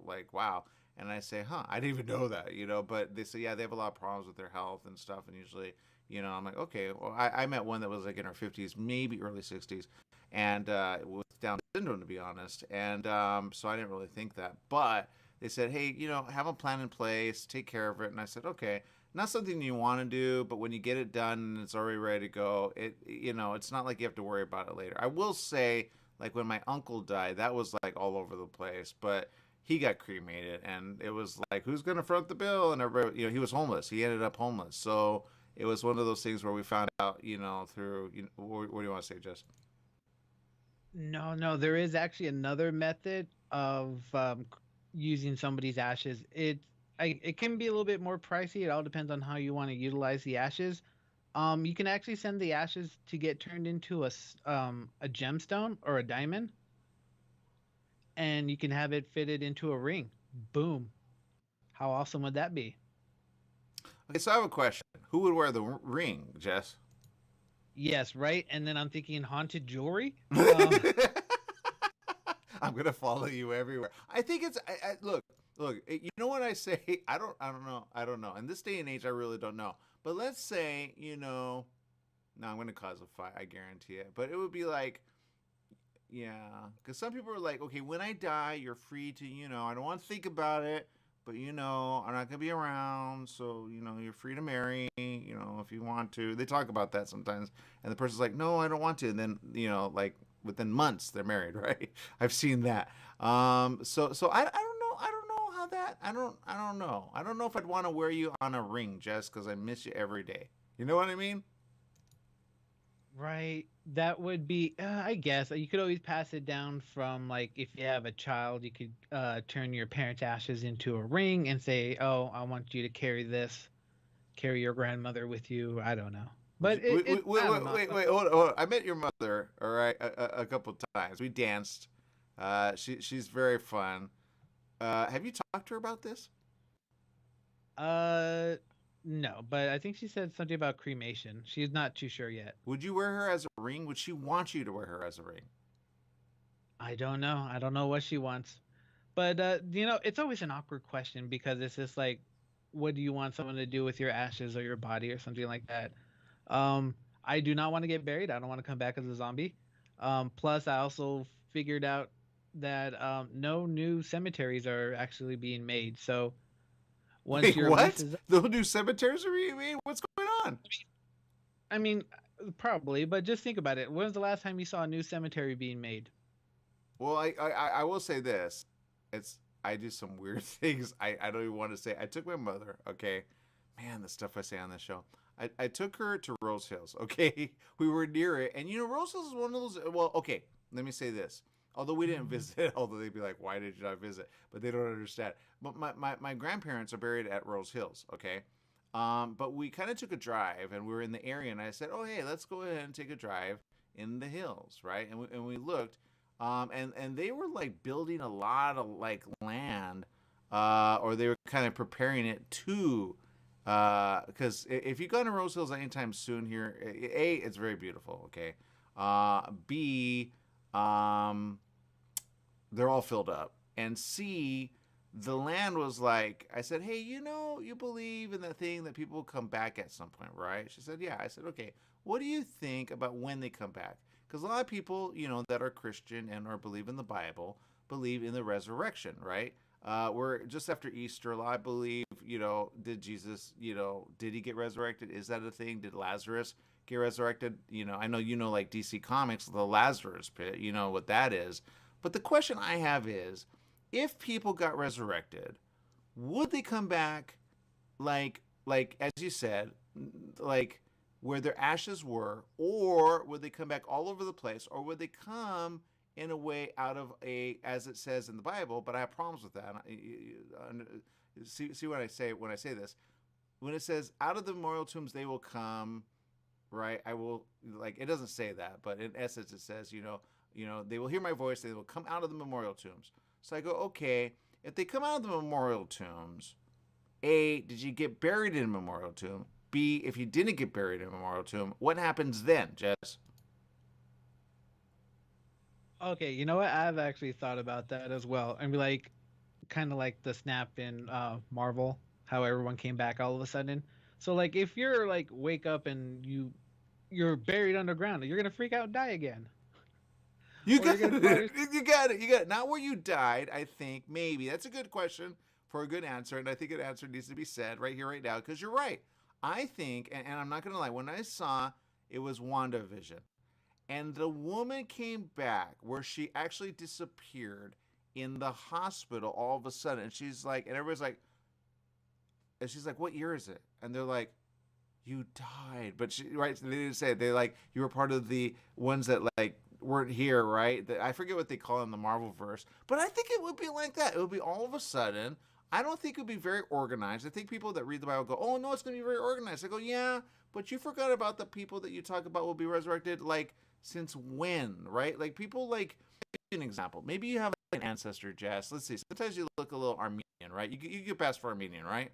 like, wow. And I say, huh, I didn't even know that, but they say, yeah, they have a lot of problems with their health and stuff. And usually, I'm like, okay, well, I met one that was like in her 50s, maybe early 60s, and with Down syndrome, to be honest. And so I didn't really think that. But they said, hey, have a plan in place, take care of it. And I said, okay, not something you want to do, but when you get it done and it's already ready to go, it's not like you have to worry about it later. I will say, like when my uncle died, that was like all over the place, but he got cremated, and it was like, who's going to front the bill? And everybody, he was homeless. He ended up homeless. So it was one of those things where we found out, through, what do you want to say, Jess? no, there is actually another method of using somebody's ashes. It can be a little bit more pricey. It all depends on how you want to utilize the ashes. You can actually send the ashes to get turned into a gemstone or a diamond, and you can have it fitted into a ring. Boom! How awesome would that be? Okay, so I have a question. Who would wear the ring, Jess? Yes, right. And then I'm thinking haunted jewelry. I'm gonna follow you everywhere. I think it's. Look. You know what I say? I don't know. In this day and age, I really don't know. But let's say, no, I'm gonna cause a fight. I guarantee it. But it would be like, yeah, because some people are like, okay, when I die, you're free to, I don't want to think about it, but I'm not gonna be around, so you're free to marry, if you want to. They talk about that sometimes, and the person's like, no, I don't want to, and then like within months they're married, right? I've seen that. So I don't know. I don't know how that. I don't know. I don't know if I'd want to wear you on a ring, Jess, because I miss you every day. You know what I mean? Right. That would be, I guess, you could always pass it down from, like, if you have a child, you could turn your parents' ashes into a ring and say, oh, I want you to carry your grandmother with you. I don't know. But wait, I don't know. hold on. I met your mother, all right, a couple times. We danced. She's very fun. Have you talked to her about this? No, but I think she said something about cremation. She's not too sure yet. Would you wear her as a ring? Would she want you to wear her as a ring? I don't know. I don't know what she wants. But it's always an awkward question because it's just like, what do you want someone to do with your ashes or your body or something like that? I do not want to get buried. I don't want to come back as a zombie. Plus, I also figured out that no new cemeteries are actually being made. So once Wait, your what? lease is up, The new cemeteries are being made? What's going on? I mean, Probably, but just think about it. When was the last time you saw a new cemetery being made? Well, I will say this. I do some weird things. I don't even want to say. I took my mother, okay? Man, the stuff I say on this show. I took her to Rose Hills, okay? We were near it. And, Rose Hills is one of those. Well, okay, let me say this. Although we didn't visit, although they'd be like, why did you not visit? But they don't understand. But my grandparents are buried at Rose Hills, okay? But we kind of took a drive, and we were in the area, and I said, oh, hey, let's go ahead and take a drive in the hills, right? And we looked, and they were, like, building a lot of, like, land, or they were kind of preparing it to, because if you go to Rose Hills anytime soon here, A, it's very beautiful, okay? B, they're all filled up. And C, the land was like, I said, hey, you believe in that thing that people will come back at some point, right? She said, yeah. I said, okay, what do you think about when they come back? Because a lot of people, that are Christian and or believe in the Bible, believe in the resurrection, right? We're just after Easter. A lot believe, did Jesus, did he get resurrected? Is that a thing? Did Lazarus get resurrected? I know like DC Comics, the Lazarus pit, what that is. But the question I have is, if people got resurrected, would they come back like as you said, like where their ashes were, or would they come back all over the place, or would they come in a way out of as it says in the Bible? But I have problems with that. See what I say when I say this. When it says out of the memorial tombs they will come, right? I will, like, it doesn't say that, but in essence it says, they will hear my voice, they will come out of the memorial tombs. So I go, okay, if they come out of the memorial tombs, A, did you get buried in a memorial tomb? B, if you didn't get buried in a memorial tomb, what happens then, Jess? Okay, you know what? I've actually thought about that as well. And be like, kind of like the snap in Marvel, how everyone came back all of a sudden. So like, if you're like wake up and you're buried underground, you're gonna freak out and die again. You got it. You got it. Not where you died, I think, maybe. That's a good question for a good answer, and I think an answer needs to be said right here, right now, because you're right. I think, and I'm not going to lie, when I saw it was WandaVision, and the woman came back where she actually disappeared in the hospital all of a sudden, and she's like, and everybody's like, and she's like, what year is it? And they're like, you died. But she, right, they didn't say it. They like, you were part of the ones that like, weren't here, right? I forget what they call it in the Marvel verse, but I think it would be like that. It would be all of a sudden. I don't think it would be very organized. I think people that read the Bible go, oh no, it's going to be very organized. I go, yeah, but you forgot about the people that you talk about will be resurrected, like, since when, right? Like, people, like, an example. Maybe you have an ancestor, Jess. Let's see. Sometimes you look a little Armenian, right? You get past for Armenian, right?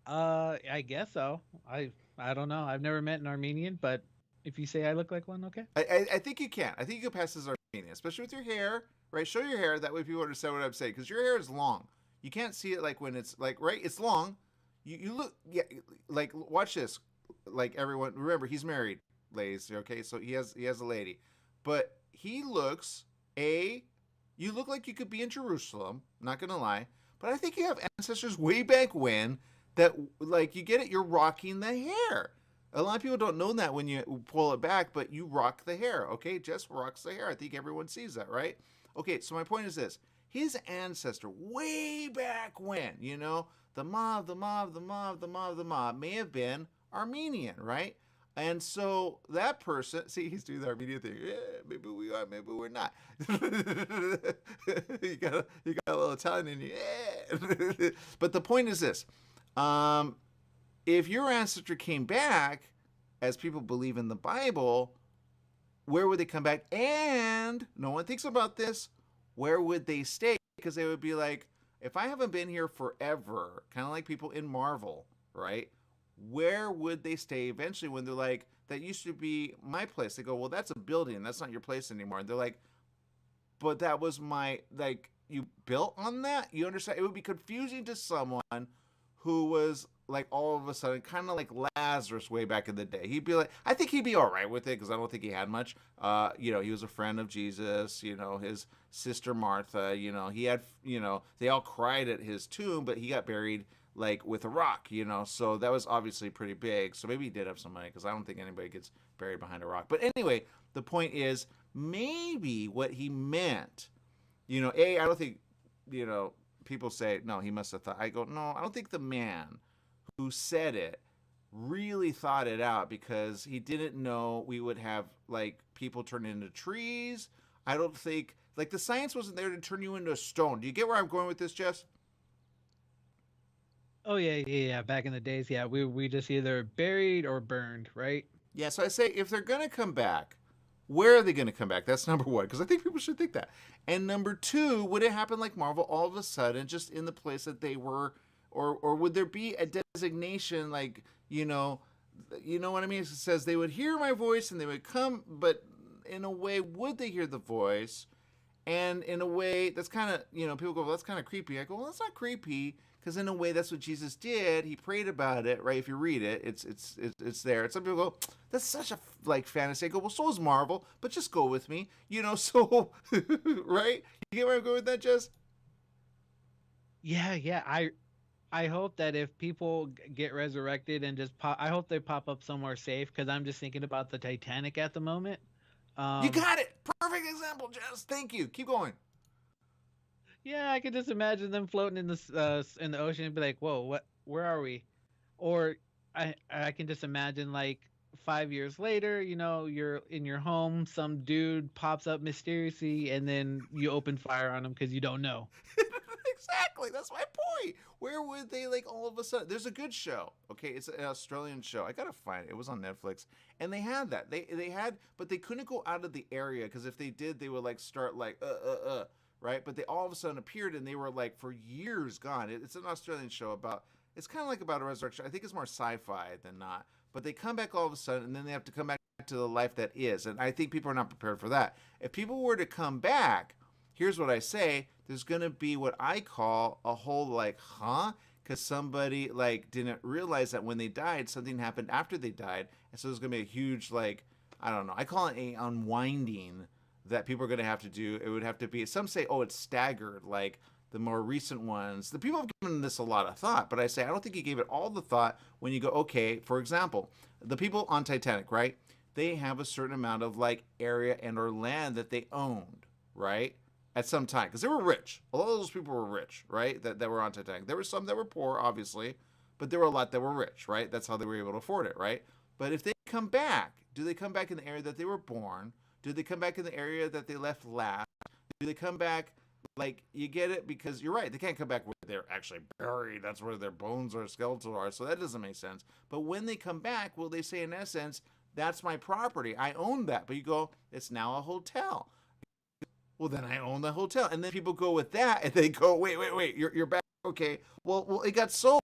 I guess so. I don't know. I've never met an Armenian, but if you say I look like one, okay. I think you can. I think you can pass as Armenian, especially with your hair, right? Show your hair. That way people understand what I'm saying, because your hair is long. You can't see it like when it's like, right? It's long. You look, yeah, like, watch this. Like, everyone, remember, he's married, ladies, okay? So he has a lady. But he looks, you look like you could be in Jerusalem, not going to lie. But I think you have ancestors way back when that, like, you get it, you're rocking the hair. A lot of people don't know that when you pull it back, but you rock the hair, okay? Jess rocks the hair. I think everyone sees that, right? Okay, so my point is this. His ancestor, way back when, the mob may have been Armenian, right? And so that person, see, he's doing the Armenian thing. Yeah, maybe we are, maybe we're not. you got a little Italian in you. Yeah. But the point is this. If your ancestor came back, as people believe in the Bible, where would they come back? And no one thinks about this. Where would they stay? Because they would be like, if I haven't been here forever, kind of like people in Marvel, right? Where would they stay eventually when they're like, that used to be my place? They go, well, that's a building. That's not your place anymore. And they're like, but that was my, like, you built on that? You understand? It would be confusing to someone who was like all of a sudden kind of like Lazarus way back in the day. He'd be like, I think he'd be all right with it because I don't think he had much. He was a friend of Jesus, his sister Martha, he had, they all cried at his tomb, but he got buried like with a rock, you know. So that was obviously pretty big. So maybe he did have some money, because I don't think anybody gets buried behind a rock. But anyway, the point is, maybe what he meant, you know, I don't think, you know, people say, no, he must have thought. I go, no, I don't think the man who said it really thought it out, because he didn't know we would have like people turn into trees. I don't think, like, the science wasn't there to turn you into a stone. Do you get where I'm going with this, Jess? Oh yeah. Back in the days, yeah, we just either buried or burned, right? Yeah, so I say, if they're going to come back, where are they going to come back? That's number one, because I think people should think that. And number two, would it happen like Marvel all of a sudden, just in the place that they were, or would there be a designation, like, you know what I mean? It says they would hear my voice and they would come, but in a way, would they hear the voice? And in a way, that's kind of, you know, people go, well, that's kind of creepy. I go, well, that's not creepy, because in a way, that's what Jesus did. He prayed about it, right? If you read it, it's there. And some people go, that's such a like fantasy. I go, well, so is Marvel, but just go with me, you know. So, right? You get where I'm going with that, Jess? Yeah. I hope that if people get resurrected and just pop, I hope they pop up somewhere safe, because I'm just thinking about the Titanic at the moment. You got it. Perfect example, Jess. Thank you. Keep going. Yeah, I could just imagine them floating in the ocean and be like, "Whoa, what? Where are we?" Or I can just imagine, like, 5 years later, you know, you're in your home, some dude pops up mysteriously, and then you open fire on him because you don't know. Exactly. That's my point. Where would they, like, all of a sudden? There's a good show. Okay, it's an Australian show. I gotta find it. It was on Netflix, and they had that. They had, but they couldn't go out of the area, because if they did, they would like start like right. But they all of a sudden appeared, and they were like for years gone. It's an Australian show about. It's kind of like about a resurrection. I think it's more sci-fi than not. But they come back all of a sudden, and then they have to come back to the life that is. And I think people are not prepared for that. If people were to come back, here's what I say. There's going to be what I call a whole like, because somebody like didn't realize that when they died, something happened after they died. And so there's going to be a huge, like, I don't know. I call it a unwinding that people are going to have to do. It would have to be, some say, oh, it's staggered, like the more recent ones. The people have given this a lot of thought, but I say, I don't think he gave it all the thought when you go, okay, for example, the people on Titanic, right? They have a certain amount of like area and or land that they owned, right? At some time, because they were rich. A lot of those people were rich, right? That were on Titanic. There were some that were poor, obviously, but there were a lot that were rich, right? That's how they were able to afford it, right? But if they come back, do they come back in the area that they were born? Do they come back in the area that they left last? Do they come back, like, you get it? Because you're right, they can't come back where they're actually buried. That's where their bones or skeletal are, so that doesn't make sense. But when they come back, will they say, in essence, that's my property, I own that? But you go, it's now a hotel. Well, then I own the hotel. And then people go with that, and they go, wait, you're back. Okay, well, it got sold.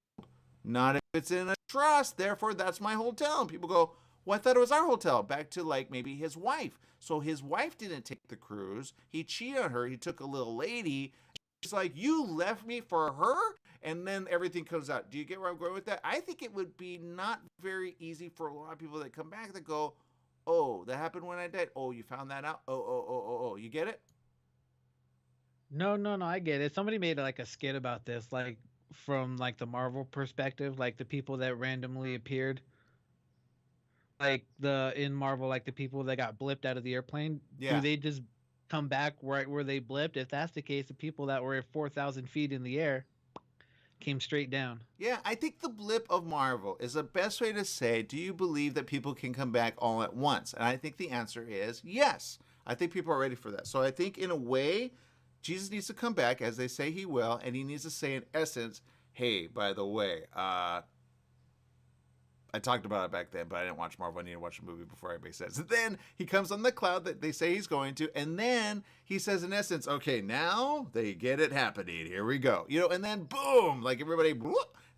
Not if it's in a trust, therefore that's my hotel. And people go, well, I thought it was our hotel. Back to, like, maybe his wife. So his wife didn't take the cruise. He cheated on her. He took a little lady. She's like, you left me for her? And then everything comes out. Do you get where I'm going with that? I think it would be not very easy for a lot of people that come back that go, oh, that happened when I died. Oh, you found that out? Oh. You get it? No, I get it. Somebody made like a skit about this, like from like the Marvel perspective, like the people that randomly appeared, like in Marvel, like the people that got blipped out of the airplane. Yeah. Do they just come back right where they blipped? If that's the case, the people that were at 4,000 feet in the air came straight down. Yeah, I think the blip of Marvel is the best way to say, do you believe that people can come back all at once? And I think the answer is yes. I think people are ready for that. So I think in a way, Jesus needs to come back, as they say he will, and he needs to say in essence, hey, by the way, I talked about it back then, but I didn't watch Marvel. I need to watch the movie before everybody says it. Then he comes on the cloud that they say he's going to, and then he says in essence, okay, now they get it happening. Here we go. You know, and then boom, like everybody, and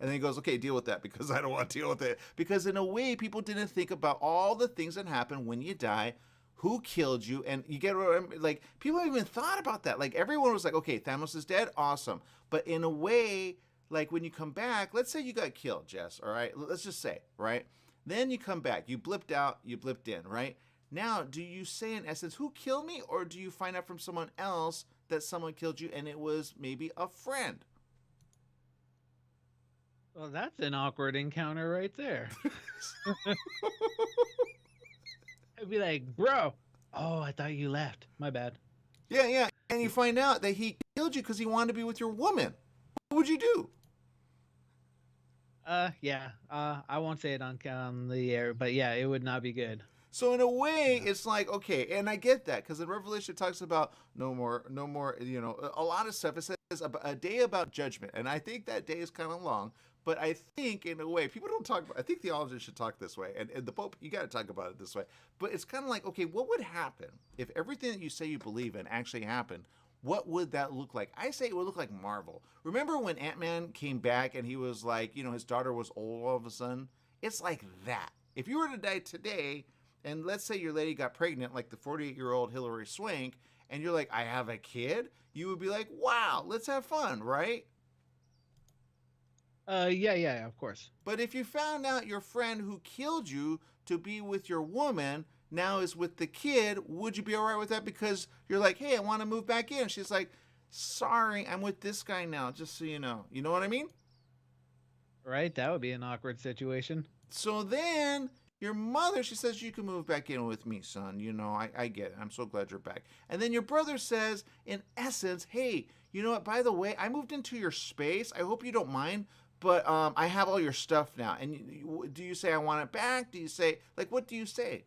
then he goes, okay, deal with that, because I don't want to deal with it. Because in a way, people didn't think about all the things that happen when you die. Who killed you? And you get, like, people haven't even thought about that. Like, everyone was like, okay, Thanos is dead, awesome. But in a way, like, when you come back, let's say you got killed, Jess, all right? Let's just say, right? Then you come back, you blipped out, you blipped in, right? Now, do you say in essence, who killed me? Or do you find out from someone else that someone killed you and it was maybe a friend? Well, that's an awkward encounter right there. I'd be like, bro, oh, I thought you left. My bad. Yeah, yeah. And you find out that he killed you because he wanted to be with your woman. What would you do? Yeah. I won't say it on the air, but yeah, it would not be good. So in a way, it's like, okay, and I get that because in Revelation it talks about no more, you know, a lot of stuff. It says a day about judgment, and I think that day is kind of long. But I think in a way, people don't talk about. I think theologians should talk this way, and the Pope, you got to talk about it this way. But it's kind of like, okay, what would happen if everything that you say you believe in actually happened? What would that look like? I say it would look like Marvel. Remember when Ant-Man came back and he was like, you know, his daughter was old all of a sudden? It's like that. If you were to die today, and let's say your lady got pregnant, like the 48-year-old Hillary Swank, and you're like, I have a kid, you would be like, wow, let's have fun, right? Yeah, of course. But if you found out your friend who killed you to be with your woman now is with the kid, would you be all right with that? Because you're like, hey, I want to move back in. She's like, sorry, I'm with this guy now, just so you know. You know what I mean? Right? That would be an awkward situation. So then your mother, she says, you can move back in with me, son. You know, I get it. I'm so glad you're back. And then your brother says, in essence, hey, you know what? By the way, I moved into your space. I hope you don't mind. But I have all your stuff now. And do you say I want it back? Do you say, like, what do you say?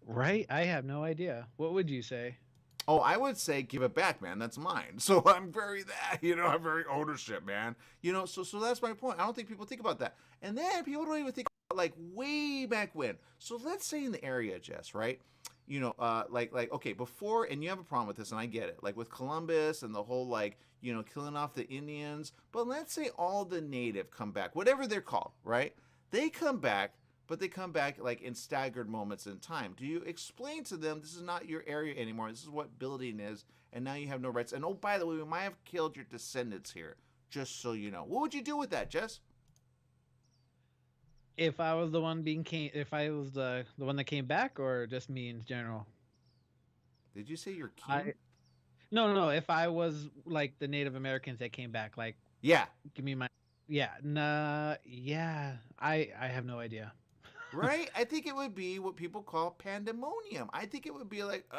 Right? I have no idea. What would you say? Oh, I would say give it back, man. That's mine. So I'm very that, you know, I'm very ownership, man. You know, so that's my point. I don't think people think about that. And then people don't even think about, like, way back when. So let's say in the area, Jess, right? You know, like okay, before, and you have a problem with this, and I get it, like with Columbus and the whole, like, you know, killing off the Indians. But let's say all the native come back, whatever they're called, right? They come back, but they come back like in staggered moments in time. Do you explain to them this is not your area anymore? This is what building is, and now you have no rights. And oh, by the way, we might have killed your descendants here, just so you know. What would you do with that, Jess? If I was the one if I was the one that came back, or just me in general? Did you say you're king? No. If I was like the Native Americans that came back, like, yeah, give me my, yeah, nah, yeah. I have no idea. Right? I think it would be what people call pandemonium. I think it would be like,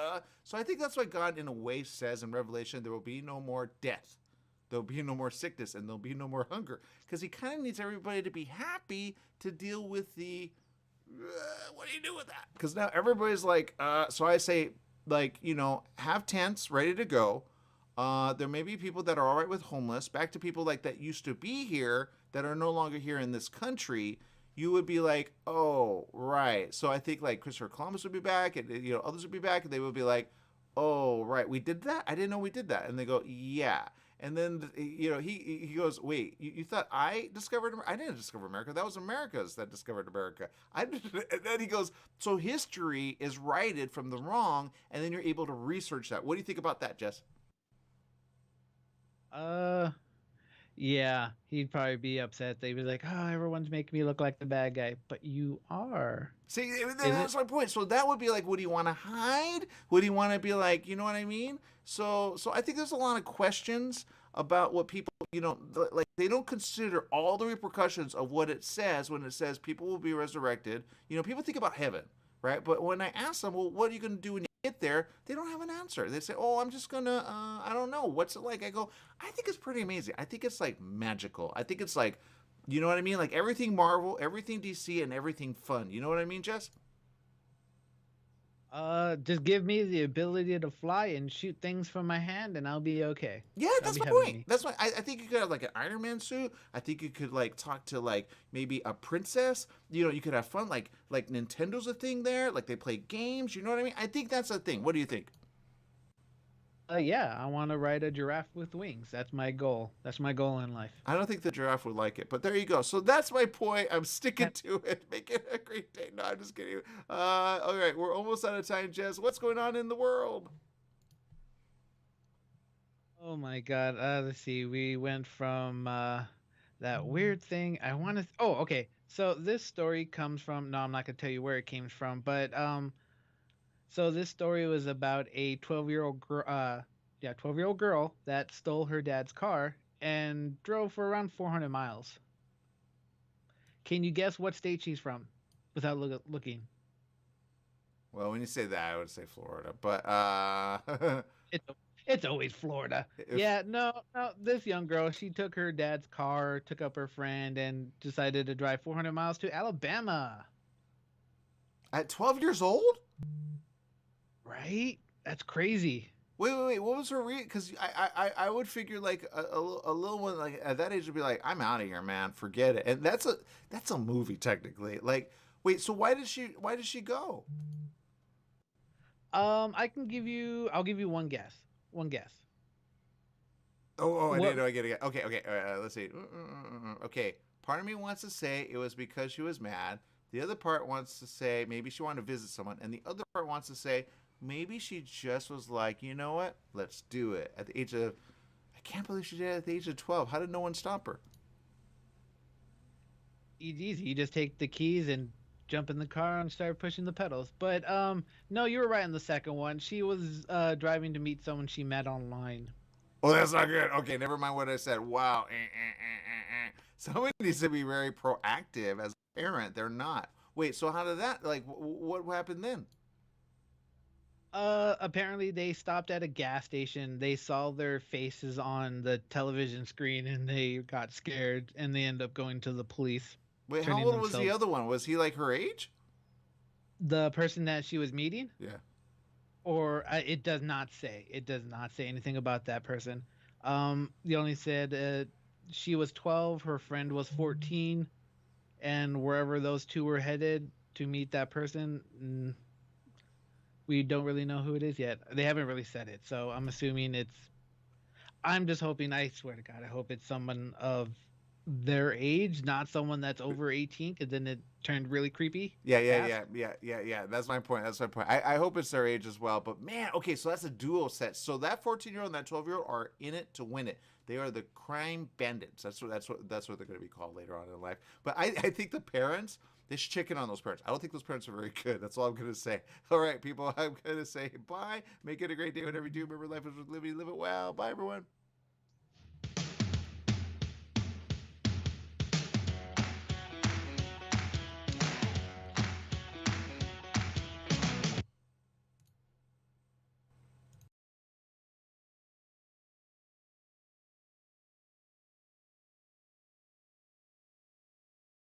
so I think that's why God, in a way, says in Revelation, there will be no more death. There'll be no more sickness, and there'll be no more hunger. Because he kind of needs everybody to be happy to deal with the, what do you do with that? Because now everybody's like, so I say, like, you know, have tents ready to go. There may be people that are all right with homeless. Back to people like that used to be here that are no longer here in this country. You would be like, oh, right. So I think like Christopher Columbus would be back, and you know others would be back, and they would be like, oh, right, we did that? I didn't know we did that. And they go, yeah. And then you know he goes, wait, you thought I discovered America? I didn't discover America. That was America's that discovered America. And then he goes, so history is righted from the wrong, and then you're able to research that. What do you think about that, Jess? Yeah, he'd probably be upset. They'd be like, "Oh, everyone's making me look like the bad guy," but you are. See, that's my point. So that would be like, would he want to hide? Would he want to be like, you know what I mean? So I think there's a lot of questions about what people, you know, like they don't consider all the repercussions of what it says when it says people will be resurrected. You know, people think about heaven, right? But when I ask them, well, what are you going to do when you get there? They don't have an answer. They say, oh, I'm just going to, I don't know. What's it like? I go, I think it's pretty amazing. I think it's like magical. I think it's like, you know what I mean? Like everything Marvel, everything DC, and everything fun. You know what I mean, Jess? Just give me the ability to fly and shoot things from my hand, and I'll be okay. Yeah, that's my point. That's why I think you could have like an Iron Man suit. I think you could like talk to like maybe a princess. You know, you could have fun. Like Nintendo's a thing there. Like they play games. You know what I mean? I think that's a thing. What do you think? Yeah, I want to ride a giraffe with wings. That's my goal. That's my goal in life. I don't think the giraffe would like it, but there you go. So that's my point. I'm sticking to it. Make it a great day. No, I'm just kidding. All right, we're almost out of time, Jess. What's going on in the world? Oh my God. Let's see. We went from that weird thing. I want to. Oh, okay. So this story comes from. No, I'm not gonna tell you where it came from, but So this story was about a 12-year-old girl that stole her dad's car, and drove for around 400 miles. Can you guess what state she's from without looking? Well, when you say that, I would say Florida, but It's always Florida. Yeah, no. This young girl, she took her dad's car, took up her friend, and decided to drive 400 miles to Alabama. At 12 years old? Right? That's crazy. Wait. What was her reason? Because I would figure like a little one like at that age would be like, I'm out of here, man. Forget it. And that's a movie technically. Like, wait. So why did she go? I'll give you one guess. One guess. I didn't know. I get it. Okay. Let's see. Okay. Part of me wants to say it was because she was mad. The other part wants to say maybe she wanted to visit someone, and the other part wants to say maybe she just was like, you know what? Let's do it. At the age of, I can't believe she did it at the age of 12. How did no one stop her? It's easy. You just take the keys and jump in the car and start pushing the pedals. But no, you were right on the second one. She was driving to meet someone she met online. Oh, that's not good. Okay, never mind what I said. Wow. Somebody needs to be very proactive as a parent. They're not. Wait, so how did that, like, what happened then? Apparently they stopped at a gas station. They saw their faces on the television screen and they got scared and they ended up going to the police. Wait, how old was the other one? Was he like her age? The person that she was meeting? Yeah. Or it does not say. It does not say anything about that person. They only said she was 12, her friend was 14, and wherever those two were headed to meet that person, we don't really know who it is yet. They haven't really said it, so I'm assuming I'm just hoping, I swear to God, I hope it's someone of their age, not someone that's over 18, because then it turned really creepy. Yeah. That's my point. I hope it's their age as well. But man, okay, so that's a duo set. So that 14-year-old and that 12-year-old are in it to win it. They are the crime bandits. That's what they're going to be called later on in life. But I think the parents, they should chicken on those parents. I don't think those parents are very good. That's all I'm going to say. All right, people, I'm going to say bye. Make it a great day, whatever you do. Remember, life is worth living. Live it well. Bye, everyone.